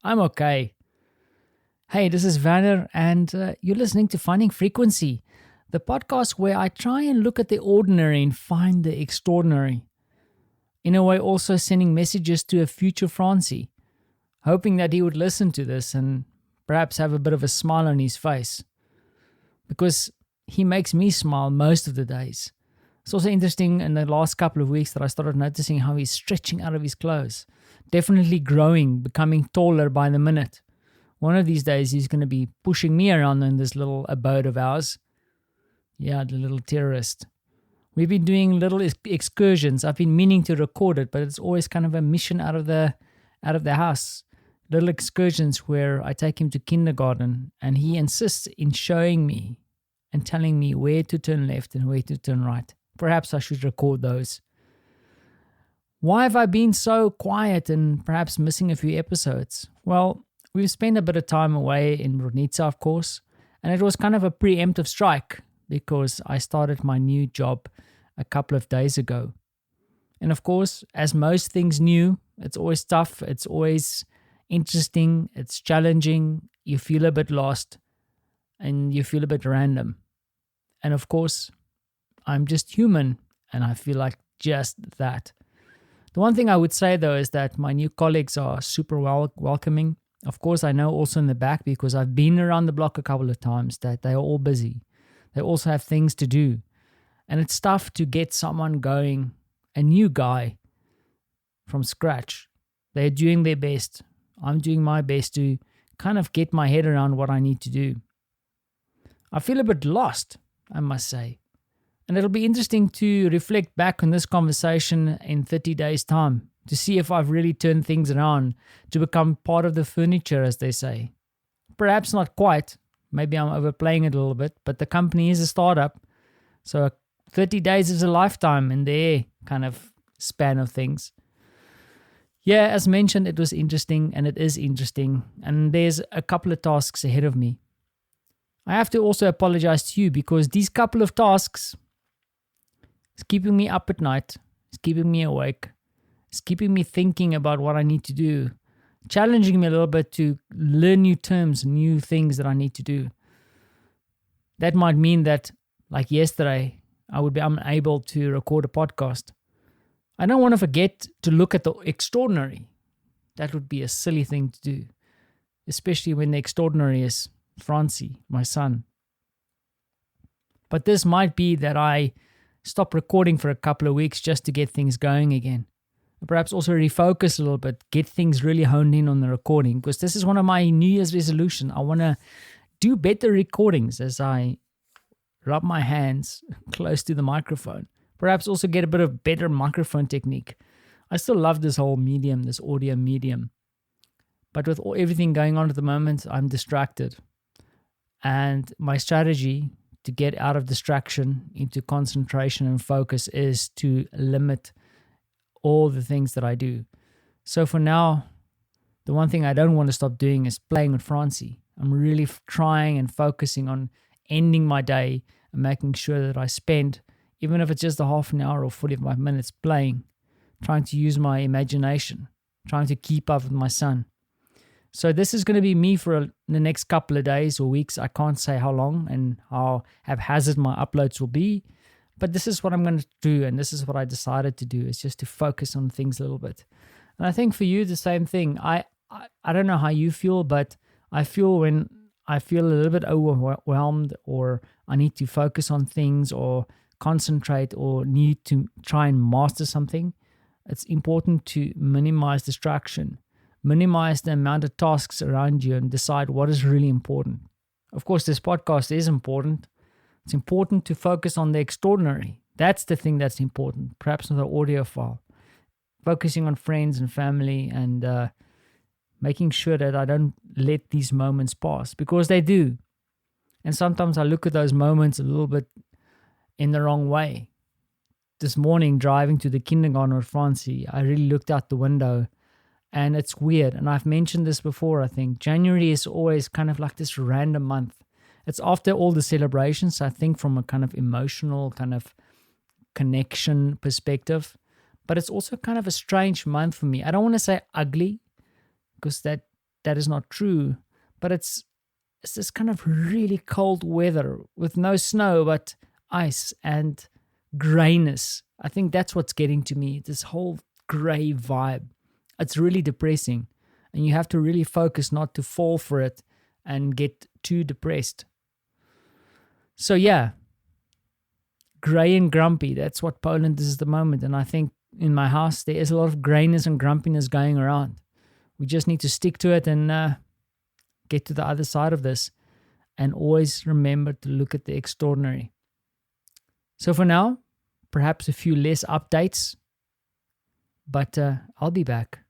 I'm okay. Hey, this is Vanner, and you're listening to Finding Frequency, the podcast where I try and look at the ordinary and find the extraordinary. In a way, also sending messages to a future Francie, hoping that he would listen to this and perhaps have a bit of a smile on his face. Because he makes me smile most of the days. It's also interesting in the last couple of weeks that I started noticing how he's stretching out of his clothes. Definitely growing, becoming taller by the minute. One of these days he's going to be pushing me around in this little abode of ours. Yeah, the little terrorist. We've been doing little excursions. I've been meaning to record it, but it's always kind of a mission out of the house. Little excursions where I take him to kindergarten and he insists in showing me and telling me where to turn left and where to turn right. Perhaps I should record those. Why have I been so quiet and perhaps missing a few episodes? Well, we've spent a bit of time away in Brunitsa, of course, and it was kind of a preemptive strike because I started my new job a couple of days ago. And of course, as most things new, it's always tough, it's always interesting, it's challenging, you feel a bit lost, and you feel a bit random. And of course, I'm just human, and I feel like just that. The one thing I would say, though, is that my new colleagues are super welcoming. Of course, I know also in the back, because I've been around the block a couple of times, that they are all busy. They also have things to do. And it's tough to get someone going, a new guy, from scratch. They're doing their best. I'm doing my best to kind of get my head around what I need to do. I feel a bit lost, I must say. And it'll be interesting to reflect back on this conversation in 30 days' time to see if I've really turned things around to become part of the furniture, as they say. Perhaps not quite. Maybe I'm overplaying it a little bit, but the company is a startup. So 30 days is a lifetime in their kind of span of things. Yeah, as mentioned, it was interesting and it is interesting. And there's a couple of tasks ahead of me. I have to also apologize to you because these couple of tasks is keeping me up at night. It's keeping me awake. It's keeping me thinking about what I need to do. Challenging me a little bit to learn new terms, new things that I need to do. That might mean that, like yesterday, I would be unable to record a podcast. I don't want to forget to look at the extraordinary. That would be a silly thing to do, especially when the extraordinary is Francie, my son. But this might be that I stop recording for a couple of weeks just to get things going again. Perhaps also refocus a little bit, get things really honed in on the recording, because this is one of my New Year's resolutions. I want to do better recordings as I rub my hands close to the microphone. Perhaps also get a bit of better microphone technique. I still love this whole medium, this audio medium. But with everything going on at the moment, I'm distracted. And my strategy to get out of distraction into concentration and focus is to limit all the things that I do. So for now, the one thing I don't want to stop doing is playing with Francie. I'm really trying and focusing on ending my day and making sure that I spend, even if it's just a half an hour or 45 minutes playing, trying to use my imagination, trying to keep up with my son. So this is going to be me for the next couple of days or weeks. I can't say how long and how haphazard my uploads will be. But this is what I'm going to do, and this is what I decided to do, is just to focus on things a little bit. And I think for you, the same thing. I don't know how you feel, but I feel when I feel a little bit overwhelmed or I need to focus on things or concentrate or need to try and master something, it's important to minimize distraction, minimize the amount of tasks around you and decide what is really important. Of course, this podcast is important. It's important to focus on the extraordinary. That's the thing that's important, perhaps not the audio file. Focusing on friends and family and making sure that I don't let these moments pass, because they do. And sometimes I look at those moments a little bit in the wrong way. This morning, driving to the kindergarten with Francie, I really looked out the window and it's weird. And I've mentioned this before, I think. January is always kind of like this random month. It's after all the celebrations, I think, from a kind of emotional kind of connection perspective. But it's also kind of a strange month for me. I don't want to say ugly, because that that is not true, but it's this kind of really cold weather with no snow but ice and grayness. I think that's what's getting to me, this whole gray vibe. It's really depressing, and you have to really focus not to fall for it and get too depressed. So yeah, gray and grumpy, that's what Poland is at the moment. And I think in my house there is a lot of grayness and grumpiness going around. We just need to stick to it and get to the other side of this, and always remember to look at the extraordinary. So for now, perhaps a few less updates, but I'll be back.